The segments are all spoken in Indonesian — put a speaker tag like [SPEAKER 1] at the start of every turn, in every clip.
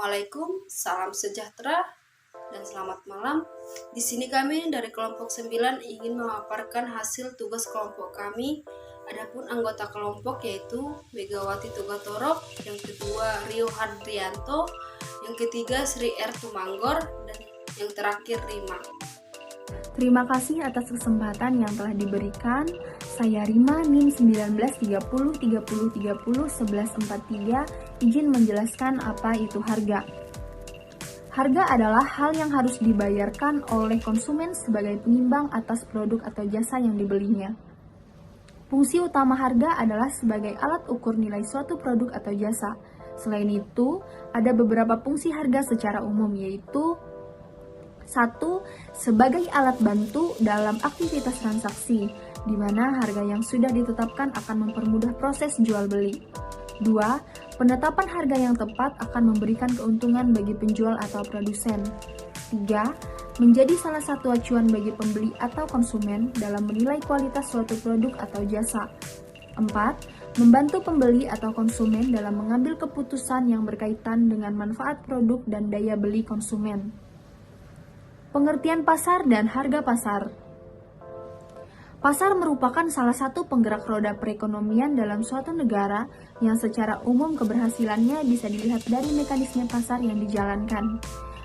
[SPEAKER 1] Assalamualaikum, salam sejahtera, dan selamat malam. Di sini kami dari kelompok 9 ingin memaparkan hasil tugas kelompok kami. Adapun anggota kelompok yaitu Megawati Tugatorok, yang kedua Rio Hadrianto, yang ketiga Sri R. Tumanggor, dan yang terakhir Rima.
[SPEAKER 2] Terima kasih atas kesempatan yang telah diberikan. Saya Rima, NIM 193030301143, izin menjelaskan apa itu harga. Harga adalah hal yang harus dibayarkan oleh konsumen sebagai pengimbang atas produk atau jasa yang dibelinya. Fungsi utama harga adalah sebagai alat ukur nilai suatu produk atau jasa. Selain itu, ada beberapa fungsi harga secara umum, yaitu 1. Sebagai alat bantu dalam aktivitas transaksi, di mana harga yang sudah ditetapkan akan mempermudah proses jual beli. 2. Penetapan harga yang tepat akan memberikan keuntungan bagi penjual atau produsen. 3. Menjadi salah satu acuan bagi pembeli atau konsumen dalam menilai kualitas suatu produk atau jasa. 4. Membantu pembeli atau konsumen dalam mengambil keputusan yang berkaitan dengan manfaat produk dan daya beli konsumen. Pengertian pasar dan harga pasar. Pasar merupakan salah satu penggerak roda perekonomian dalam suatu negara yang secara umum keberhasilannya bisa dilihat dari mekanisme pasar yang dijalankan.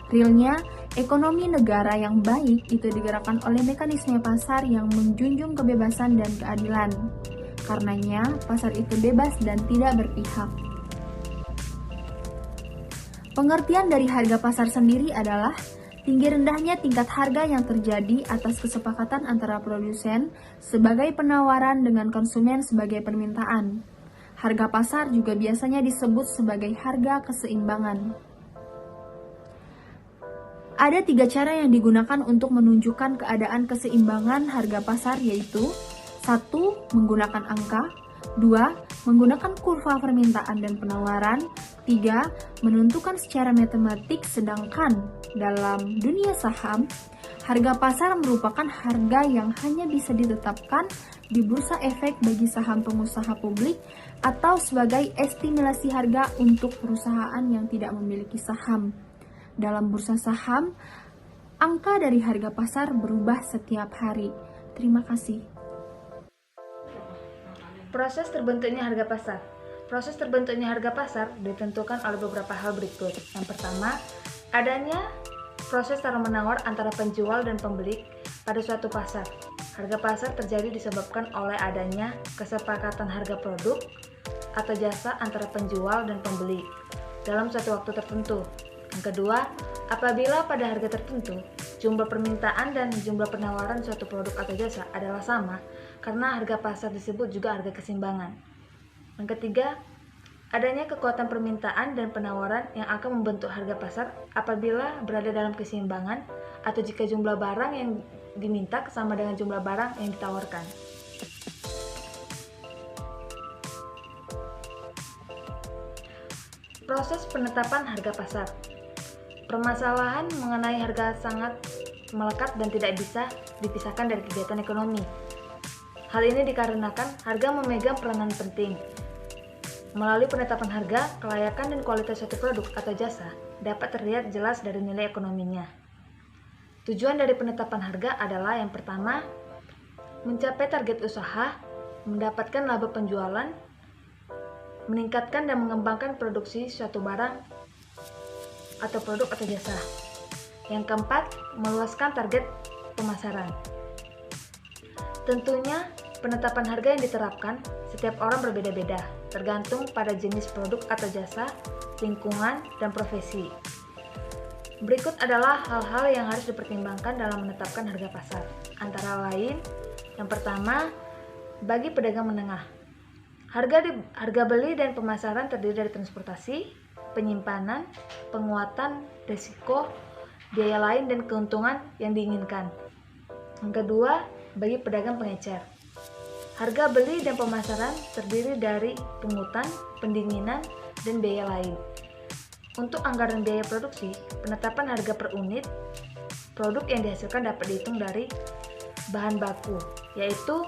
[SPEAKER 2] Realnya, ekonomi negara yang baik itu digerakkan oleh mekanisme pasar yang menjunjung kebebasan dan keadilan. Karenanya, pasar itu bebas dan tidak berpihak. Pengertian dari harga pasar sendiri adalah tinggi rendahnya tingkat harga yang terjadi atas kesepakatan antara produsen sebagai penawaran dengan konsumen sebagai permintaan. Harga pasar juga biasanya disebut sebagai harga keseimbangan. Ada 3 cara yang digunakan untuk menunjukkan keadaan keseimbangan harga pasar, yaitu 1. Menggunakan angka, 2. Menggunakan kurva permintaan dan penawaran, 3. Menentukan secara matematik. Sedangkan dalam dunia saham, harga pasar merupakan harga yang hanya bisa ditetapkan di bursa efek bagi saham pengusaha publik atau sebagai estimasi harga untuk perusahaan yang tidak memiliki saham. Dalam bursa saham, angka dari harga pasar berubah setiap hari. Terima kasih.
[SPEAKER 3] Proses terbentuknya harga pasar. Proses terbentuknya harga pasar ditentukan oleh beberapa hal berikut. Yang pertama, adanya proses tawar-menawar antara penjual dan pembeli pada suatu pasar. Harga pasar terjadi disebabkan oleh adanya kesepakatan harga produk atau jasa antara penjual dan pembeli dalam suatu waktu tertentu. Yang kedua, apabila pada harga tertentu, jumlah permintaan dan jumlah penawaran suatu produk atau jasa adalah sama, karena harga pasar disebut juga harga keseimbangan. Yang ketiga, adanya kekuatan permintaan dan penawaran yang akan membentuk harga pasar apabila berada dalam keseimbangan atau jika jumlah barang yang diminta sama dengan jumlah barang yang ditawarkan. Proses penetapan harga pasar. Permasalahan mengenai harga sangat melekat dan tidak bisa dipisahkan dari kegiatan ekonomi. Hal ini dikarenakan harga memegang peranan penting. Melalui penetapan harga, kelayakan dan kualitas suatu produk atau jasa dapat terlihat jelas dari nilai ekonominya. Tujuan dari penetapan harga adalah yang pertama, mencapai target usaha, mendapatkan laba penjualan, meningkatkan dan mengembangkan produksi suatu barang atau produk atau jasa. Yang keempat, meluaskan target pemasaran. Tentunya, penetapan harga yang diterapkan setiap orang berbeda-beda, tergantung pada jenis produk atau jasa, lingkungan, dan profesi. Berikut adalah hal-hal yang harus dipertimbangkan dalam menetapkan harga pasar. Antara lain, yang pertama, bagi pedagang menengah, harga beli dan pemasaran terdiri dari transportasi, penyimpanan, penguatan, risiko, biaya lain, dan keuntungan yang diinginkan. Yang kedua, bagi pedagang pengecer, harga beli dan pemasaran terdiri dari pungutan, pendinginan, dan biaya lain. Untuk anggaran biaya produksi, penetapan harga per unit produk yang dihasilkan dapat dihitung dari bahan baku, yaitu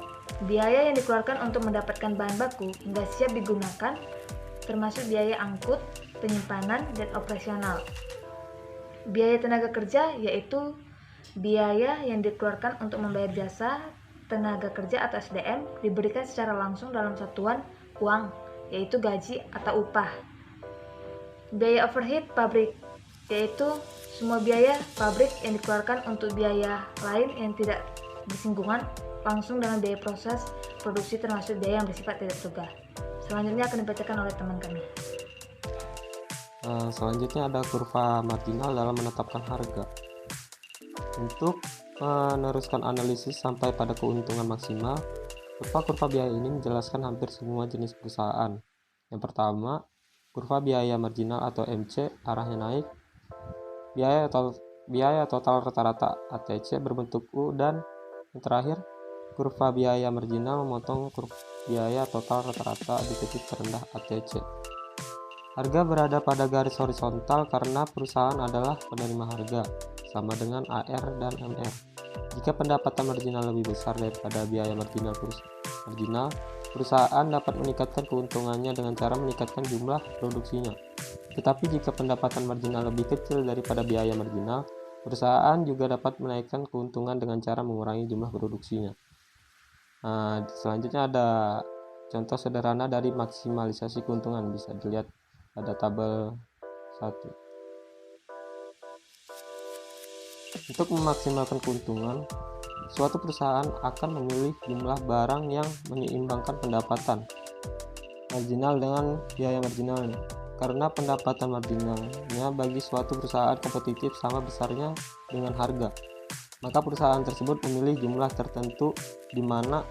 [SPEAKER 3] biaya yang dikeluarkan untuk mendapatkan bahan baku hingga siap digunakan, termasuk biaya angkut, penyimpanan, dan operasional. Biaya tenaga kerja yaitu biaya yang dikeluarkan untuk membayar jasa tenaga kerja atau SDM diberikan secara langsung dalam satuan uang, yaitu gaji atau upah. Biaya overhead pabrik yaitu semua biaya pabrik yang dikeluarkan untuk biaya lain yang tidak bersinggungan langsung dengan biaya proses produksi, termasuk biaya yang bersifat tidak terduga. Selanjutnya akan dibacakan oleh teman kami.
[SPEAKER 4] Selanjutnya ada kurva marginal dalam menetapkan harga. Untuk meneruskan analisis sampai pada keuntungan maksimal, kurva biaya ini menjelaskan hampir semua jenis perusahaan. Yang pertama, kurva biaya marginal atau MC arahnya naik. Biaya total rata-rata ATC berbentuk U, dan yang terakhir, kurva biaya marginal memotong kurva biaya total rata-rata di titik terendah ATC. Harga berada pada garis horizontal karena perusahaan adalah penerima harga, sama dengan AR dan MR. Jika pendapatan marginal lebih besar daripada biaya marginal, perusahaan dapat meningkatkan keuntungannya dengan cara meningkatkan jumlah produksinya. Tetapi jika pendapatan marginal lebih kecil daripada biaya marginal, perusahaan juga dapat menaikkan keuntungan dengan cara mengurangi jumlah produksinya. Selanjutnya ada contoh sederhana dari maksimalisasi keuntungan, bisa dilihat pada tabel 1. Untuk memaksimalkan keuntungan, suatu perusahaan akan memilih jumlah barang yang menyeimbangkan pendapatan marginal dengan biaya marginalnya. Karena pendapatan marginalnya bagi suatu perusahaan kompetitif sama besarnya dengan harga, maka perusahaan tersebut memilih jumlah tertentu di mana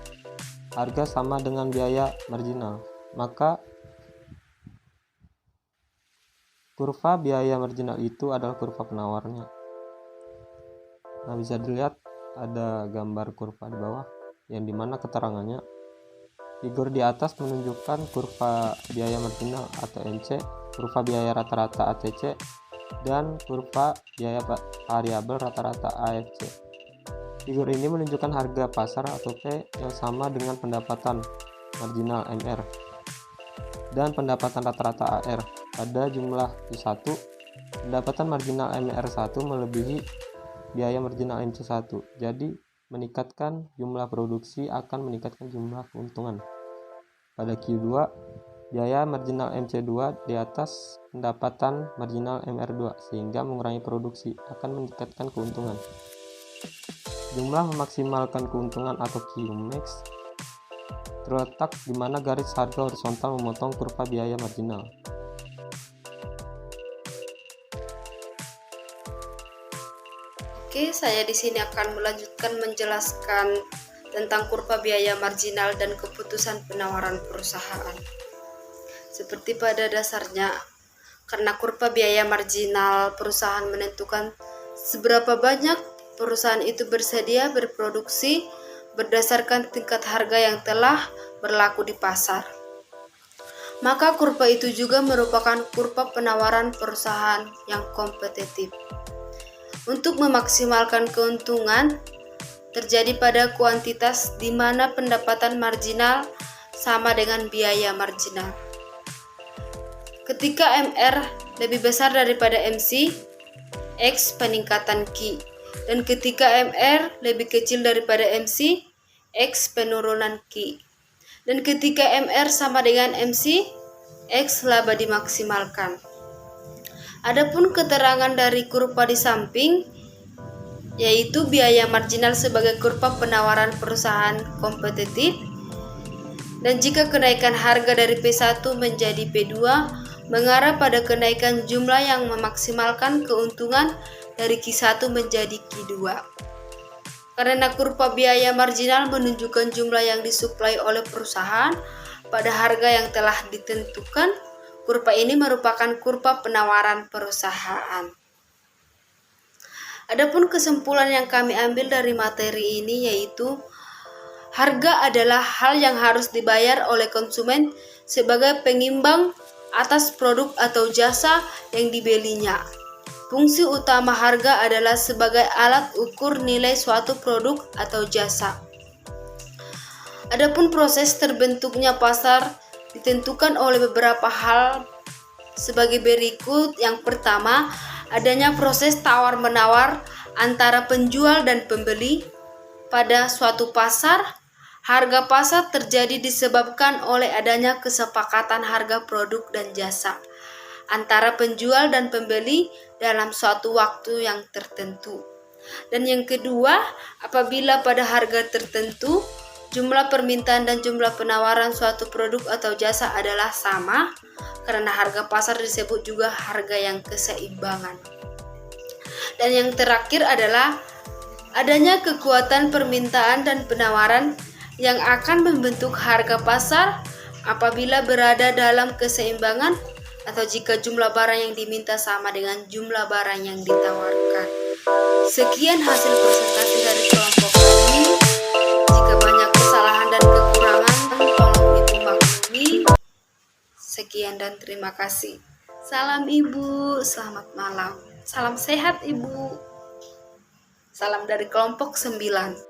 [SPEAKER 4] harga sama dengan biaya marginal. Maka kurva biaya marginal itu adalah kurva penawarnya. Nah, bisa dilihat ada gambar kurva di bawah yang dimana keterangannya, figur di atas menunjukkan kurva biaya marginal atau MC, kurva biaya rata-rata ATC, dan kurva biaya variabel rata-rata AFC. Figur ini menunjukkan harga pasar atau P yang sama dengan pendapatan marginal MR dan pendapatan rata-rata AR. Pada jumlah I1, pendapatan marginal MR1 melebihi biaya marginal MC1. Jadi, meningkatkan jumlah produksi akan meningkatkan jumlah keuntungan. Pada Q2, biaya marginal MC2 di atas pendapatan marginal MR2, sehingga mengurangi produksi akan meningkatkan keuntungan. Jumlah memaksimalkan keuntungan atau Qmax terletak di mana garis harga horizontal memotong kurva biaya marginal.
[SPEAKER 1] Oke, saya di sini akan melanjutkan menjelaskan tentang kurva biaya marginal dan keputusan penawaran perusahaan. Seperti pada dasarnya, karena kurva biaya marginal perusahaan menentukan seberapa banyak perusahaan itu bersedia berproduksi berdasarkan tingkat harga yang telah berlaku di pasar. Maka kurva itu juga merupakan kurva penawaran perusahaan yang kompetitif. Untuk memaksimalkan keuntungan terjadi pada kuantitas di mana pendapatan marginal sama dengan biaya marginal. Ketika MR lebih besar daripada MC, X peningkatan Q. Dan ketika MR lebih kecil daripada MC, X penurunan Q. Dan ketika MR sama dengan MC, X laba dimaksimalkan. Adapun keterangan dari kurva di samping, yaitu biaya marginal sebagai kurva penawaran perusahaan kompetitif, dan jika kenaikan harga dari P1 menjadi P2 mengarah pada kenaikan jumlah yang memaksimalkan keuntungan dari Q1 menjadi Q2. Karena kurva biaya marginal menunjukkan jumlah yang disuplai oleh perusahaan pada harga yang telah ditentukan, kurva ini merupakan kurva penawaran perusahaan. Adapun kesimpulan yang kami ambil dari materi ini yaitu harga adalah hal yang harus dibayar oleh konsumen sebagai pengimbang atas produk atau jasa yang dibelinya. Fungsi utama harga adalah sebagai alat ukur nilai suatu produk atau jasa. Adapun proses terbentuknya pasar ditentukan oleh beberapa hal sebagai berikut. Yang pertama, adanya proses tawar-menawar antara penjual dan pembeli. Pada suatu pasar, harga pasar terjadi disebabkan oleh adanya kesepakatan harga produk dan jasa antara penjual dan pembeli dalam suatu waktu yang tertentu. Dan yang kedua, apabila pada harga tertentu, jumlah permintaan dan jumlah penawaran suatu produk atau jasa adalah sama, karena harga pasar disebut juga harga yang keseimbangan. Dan yang terakhir adalah adanya kekuatan permintaan dan penawaran yang akan membentuk harga pasar apabila berada dalam keseimbangan atau jika jumlah barang yang diminta sama dengan jumlah barang yang ditawarkan. Sekian hasil presentasi dari kelompok kami. Jika banyak kesalahan dan kekurangan, tolong Ibu maklumi. Sekian dan terima kasih. Salam Ibu, selamat malam. Salam sehat Ibu. Salam dari kelompok 9.